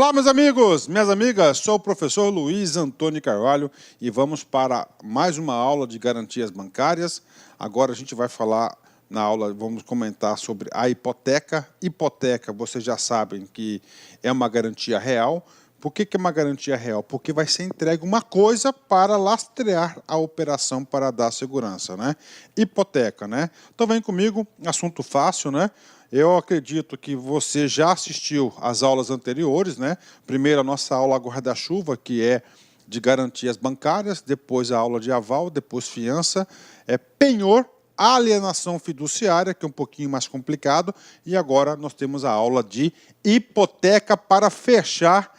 Olá, meus amigos, minhas amigas, sou o professor Luiz Antônio Carvalho e vamos para mais uma aula de garantias bancárias. Agora a gente vai falar na aula, vamos comentar sobre a hipoteca. Hipoteca, vocês já sabem que é uma garantia real. Por que é uma garantia real? Porque vai ser entregue uma coisa para lastrear a operação para dar segurança, né? Hipoteca, né? Então vem comigo, assunto fácil, né? Eu acredito que você já assistiu às aulas anteriores, né? Primeiro a nossa aula guarda-chuva, que é de garantias bancárias, depois a aula de aval, depois fiança, penhor, alienação fiduciária, que é um pouquinho mais complicado, e agora nós temos a aula de hipoteca para fechar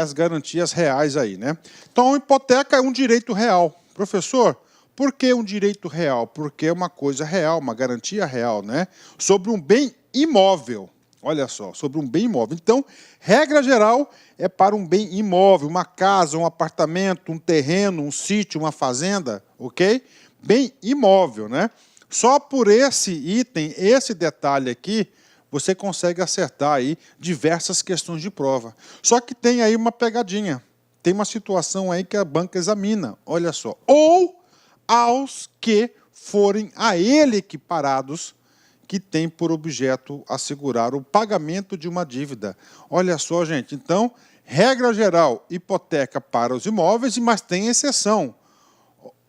as garantias reais aí, né? Então, a hipoteca é um direito real. Professor, por que um direito real? Porque é uma coisa real, uma garantia real, né? Sobre um bem imóvel. Olha só, sobre um bem imóvel. Então, regra geral é para um bem imóvel, uma casa, um apartamento, um terreno, um sítio, uma fazenda, ok? Bem imóvel, né? Só por esse item, esse detalhe aqui, você consegue acertar aí diversas questões de prova. Só que tem aí uma pegadinha. Tem uma situação aí que a banca examina, olha só. Ou aos que forem a ele equiparados, que tem por objeto assegurar o pagamento de uma dívida. Olha só, gente, então, regra geral, hipoteca para os imóveis, mas tem exceção.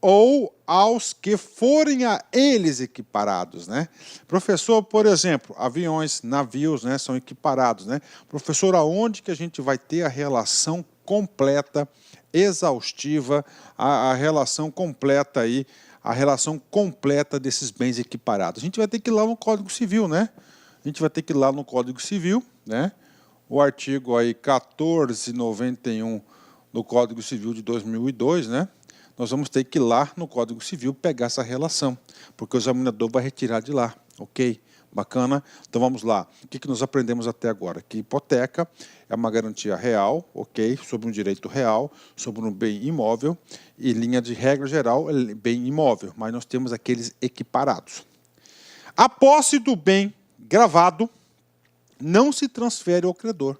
Ou aos que forem a eles equiparados, né? Professor, por exemplo, aviões, navios, né, são equiparados, né? Professor, aonde que a gente vai ter a relação completa, exaustiva, a relação completa aí, a relação completa desses bens equiparados? A gente vai ter que ir lá no Código Civil, né? A gente vai ter que ir lá no Código Civil, né? O artigo aí 1491 do Código Civil de 2002, né? Nós vamos ter que ir lá no Código Civil pegar essa relação, porque o examinador vai retirar de lá, ok? Bacana? Então vamos lá. O que nós aprendemos até agora? Que hipoteca é uma garantia real, ok? Sobre um direito real, sobre um bem imóvel, e linha de regra geral, bem imóvel, mas nós temos aqueles equiparados. A posse do bem gravado não se transfere ao credor.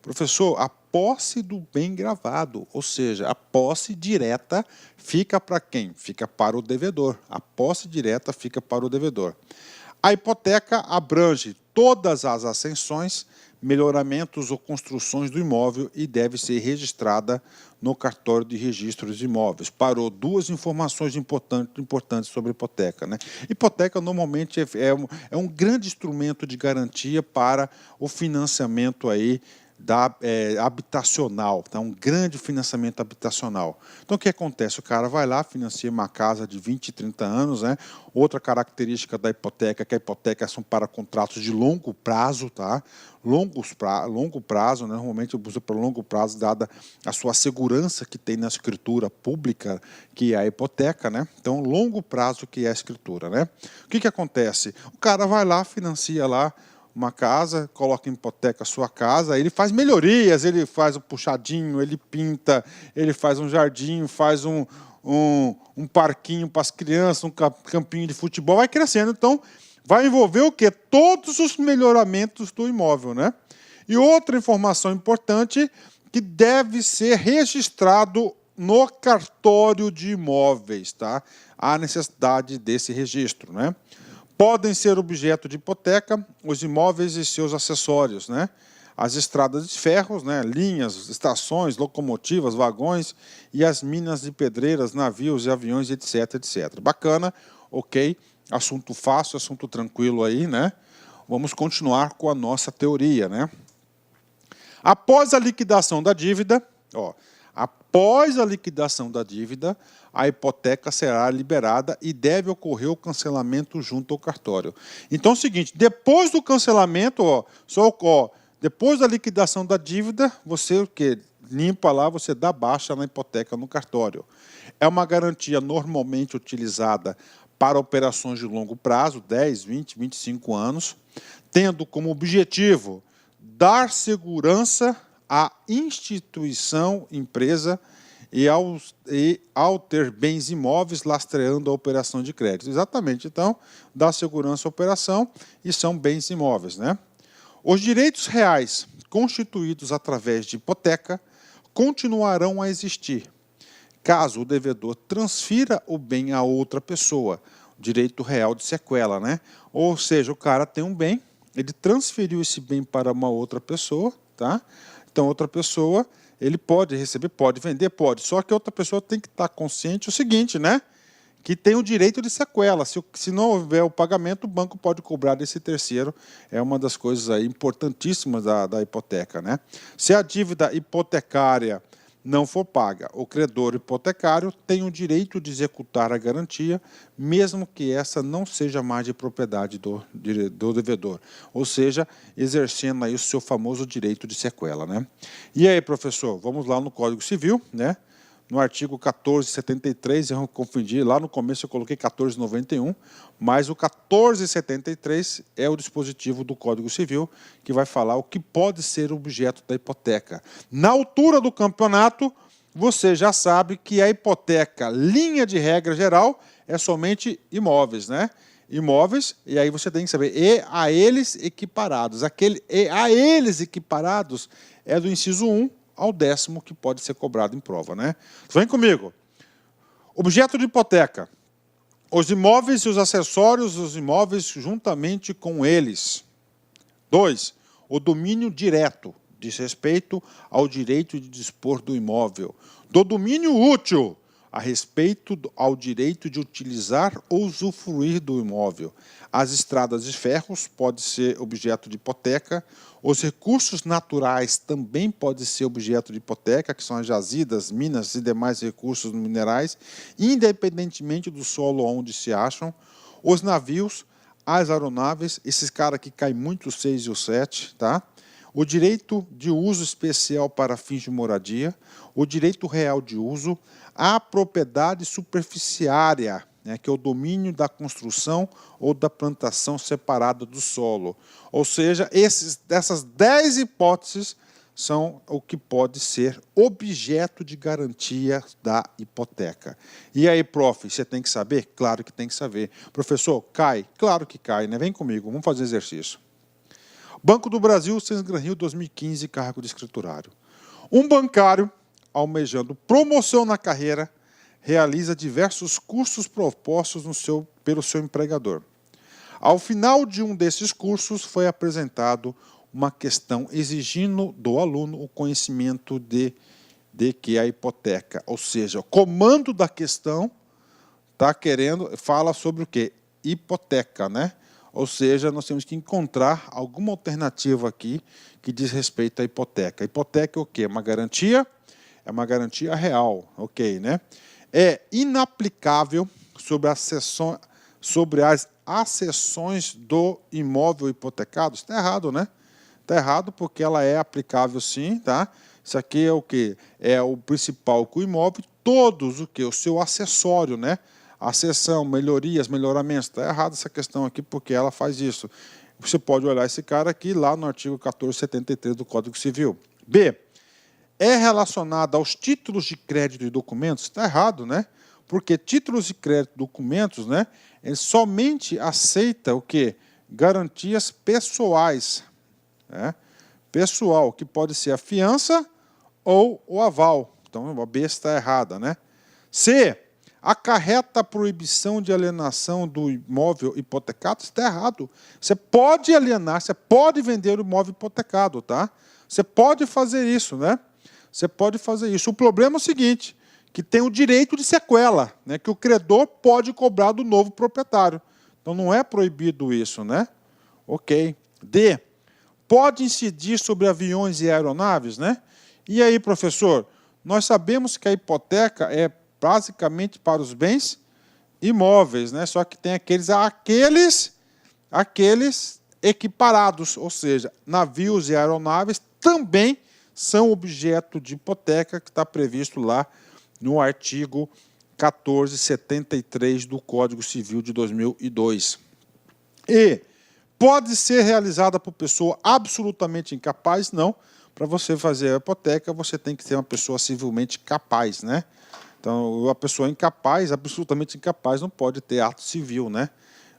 Professor, a posse do bem gravado, ou seja, a posse direta fica para quem? Fica para o devedor. A posse direta fica para o devedor. A hipoteca abrange todas as ascensões, melhoramentos ou construções do imóvel e deve ser registrada no cartório de registros de imóveis. Parou duas informações importantes sobre hipoteca, né? Hipoteca normalmente é um grande instrumento de garantia para o financiamento aí habitacional, tá? Um grande financiamento habitacional. Então, o que acontece? O cara vai lá, financia uma casa de 20, 30 anos, né? Outra característica da hipoteca é que a hipoteca são para contratos de longo prazo, tá? Longo prazo, né? Normalmente usa para longo prazo, dada a sua segurança que tem na escritura pública, que é a hipoteca, né? Então, longo prazo que é a escritura, né? O que acontece? O cara vai lá, financia lá uma casa, coloca em hipoteca a sua casa, ele faz melhorias, ele faz um puxadinho, ele pinta, ele faz um jardim, faz um parquinho para as crianças, um campinho de futebol, vai crescendo. Então, vai envolver o quê? Todos os melhoramentos do imóvel, né? E outra informação importante, que deve ser registrado no cartório de imóveis, tá? Há necessidade desse registro, né? Podem ser objeto de hipoteca os imóveis e seus acessórios, né? As estradas de ferros, né? Linhas, estações, locomotivas, vagões e as minas de pedreiras, navios e aviões, etc, etc. Bacana, ok? Assunto fácil, assunto tranquilo aí, né? Vamos continuar com a nossa teoria, né? Após a liquidação da dívida, após a liquidação da dívida, a hipoteca será liberada e deve ocorrer o cancelamento junto ao cartório. Então é o seguinte, depois do cancelamento, depois da liquidação da dívida, você o quê? Limpa lá, você dá baixa na hipoteca no cartório. É uma garantia normalmente utilizada para operações de longo prazo, 10, 20, 25 anos, tendo como objetivo dar segurança à instituição, empresa, e ao ter bens imóveis lastreando a operação de crédito. Exatamente, então, dá segurança à operação e são bens imóveis, né? Os direitos reais constituídos através de hipoteca continuarão a existir, caso o devedor transfira o bem a outra pessoa, direito real de sequela, né? Ou seja, o cara tem um bem, ele transferiu esse bem para uma outra pessoa, tá? Então, outra pessoa, ele pode receber, pode vender, pode. Só que a outra pessoa tem que estar consciente o seguinte, né? Que tem o direito de sequela. Se não houver o pagamento, o banco pode cobrar desse terceiro. É uma das coisas aí importantíssimas da hipoteca, né? Se a dívida hipotecária não for paga, o credor hipotecário tem o direito de executar a garantia, mesmo que essa não seja mais de propriedade do devedor, ou seja, exercendo aí o seu famoso direito de sequela, né? E aí, professor, vamos lá no Código Civil, né? No artigo 1473, eu confundi, lá no começo eu coloquei 1491, mas o 1473 é o dispositivo do Código Civil que vai falar o que pode ser objeto da hipoteca. Na altura do campeonato, você já sabe que a hipoteca, linha de regra geral, é somente imóveis, né? Imóveis, e aí você tem que saber, e a eles equiparados. Aquele e a eles equiparados é do inciso 1 ao 10º que pode ser cobrado em prova, né? Vem comigo. Objeto de hipoteca. Os imóveis e os acessórios dos imóveis juntamente com eles. 2. O domínio direto, diz respeito ao direito de dispor do imóvel. Do domínio útil, a respeito ao direito de utilizar ou usufruir do imóvel. As estradas de ferros podem ser objeto de hipoteca. Os recursos naturais também podem ser objeto de hipoteca, que são as jazidas, minas e demais recursos minerais, independentemente do solo onde se acham. Os navios, as aeronaves, esses caras que caem muito, o 6 e o 7, tá? O direito de uso especial para fins de moradia, o direito real de uso, a propriedade superficiária, né, que é o domínio da construção ou da plantação separada do solo. Ou seja, essas 10 hipóteses são o que pode ser objeto de garantia da hipoteca. E aí, prof, você tem que saber? Claro que tem que saber. Professor, cai? Claro que cai, né? Vem comigo, vamos fazer exercício. Banco do Brasil, Sesgran Rio 2015, cargo de escriturário. Um bancário, almejando promoção na carreira, realiza diversos cursos propostos pelo seu empregador. Ao final de um desses cursos, foi apresentado uma questão exigindo do aluno o conhecimento de que a hipoteca, ou seja, o comando da questão fala sobre o quê? Hipoteca, né? Ou seja, nós temos que encontrar alguma alternativa aqui que diz respeito à hipoteca. Hipoteca é o quê? É uma garantia? É uma garantia real, ok, né? É inaplicável sobre as acessões do imóvel hipotecado. Isso está errado, né? Está errado porque ela é aplicável sim, tá? Isso aqui é o quê? É o principal com o imóvel, todos o quê? O seu acessório, né? Acessão, melhorias, melhoramentos. Está errado essa questão aqui porque ela faz isso. Você pode olhar esse cara aqui lá no artigo 1473 do Código Civil. B. É relacionada aos títulos de crédito e documentos? Está errado, né? Porque títulos de crédito e documentos, né? Ele somente aceita o quê? Garantias pessoais. Né? Pessoal, que pode ser a fiança ou o aval. Então, a B está errada, né? C. Acarreta a proibição de alienação do imóvel hipotecado? Está errado. Você pode alienar, você pode vender o imóvel hipotecado, tá? Você pode fazer isso, né? Você pode fazer isso. O problema é o seguinte, que tem o direito de sequela, né? Que o credor pode cobrar do novo proprietário. Então, não é proibido isso, né? Ok. D. Pode incidir sobre aviões e aeronaves, né? E aí, professor, nós sabemos que a hipoteca é basicamente para os bens imóveis, né? Só que tem aqueles equiparados, ou seja, navios e aeronaves também são objeto de hipoteca, que está previsto lá no artigo 1473 do Código Civil de 2002. E pode ser realizada por pessoa absolutamente incapaz? Não. Para você fazer a hipoteca, você tem que ser uma pessoa civilmente capaz, né? Então, a pessoa incapaz, absolutamente incapaz, não pode ter ato civil, né?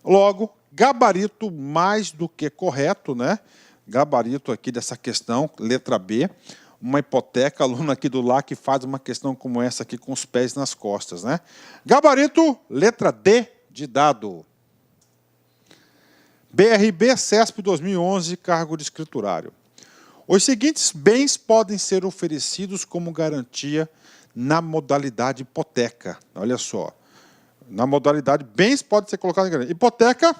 Logo, gabarito mais do que correto, né? gabarito aqui dessa questão, letra B, uma hipoteca, aluno aqui do LAC faz uma questão como essa aqui com os pés nas costas, né? Gabarito, letra D de dado. BRB CESP 2011, cargo de escriturário. Os seguintes bens podem ser oferecidos como garantia na modalidade hipoteca. Olha só, na modalidade bens pode ser colocado em garantia. Hipoteca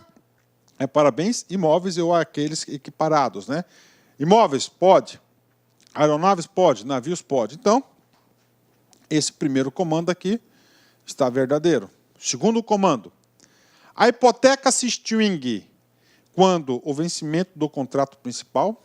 é para bens imóveis ou aqueles equiparados, né? Imóveis pode, aeronaves pode, navios pode. Então, esse primeiro comando aqui está verdadeiro. Segundo comando, a hipoteca se extingue quando o vencimento do contrato principal.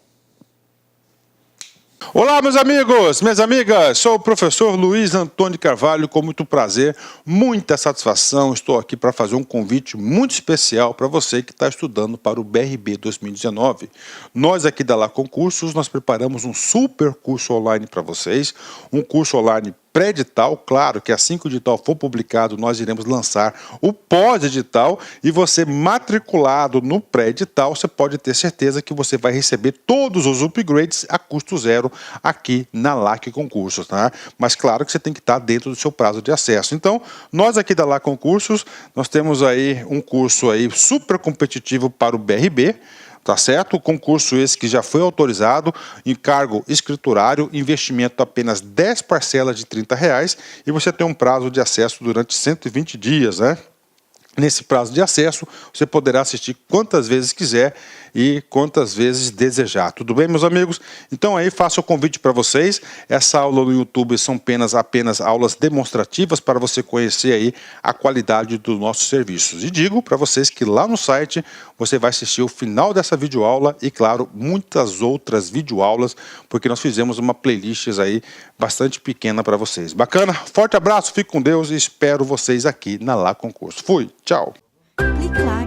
Olá, meus amigos, minhas amigas, sou o professor Luiz Antônio Carvalho, com muito prazer, muita satisfação, estou aqui para fazer um convite muito especial para você que está estudando para o BRB 2019. Nós aqui da Lá Concursos, nós preparamos um super curso online para vocês, um curso online pré-edital, claro que assim que o edital for publicado, nós iremos lançar o pós-edital e você matriculado no pré-edital, você pode ter certeza que você vai receber todos os upgrades a custo zero aqui na LAC Concursos, tá? Mas claro que você tem que estar dentro do seu prazo de acesso. Então, nós aqui da LAC Concursos, nós temos aí um curso aí super competitivo para o BRB, tá certo? O concurso esse que já foi autorizado, encargo escriturário, investimento apenas 10 parcelas de R$30 e você tem um prazo de acesso durante 120 dias, né? Nesse prazo de acesso, você poderá assistir quantas vezes quiser e quantas vezes desejar. Tudo bem, meus amigos? Então aí faço o convite para vocês. Essa aula no YouTube são apenas aulas demonstrativas para você conhecer aí a qualidade dos nossos serviços. E digo para vocês que lá no site você vai assistir o final dessa videoaula e, claro, muitas outras videoaulas, porque nós fizemos uma playlist aí bastante pequena para vocês. Bacana? Forte abraço, fique com Deus e espero vocês aqui na Lá Concurso. Fui! Tchau. Clique lá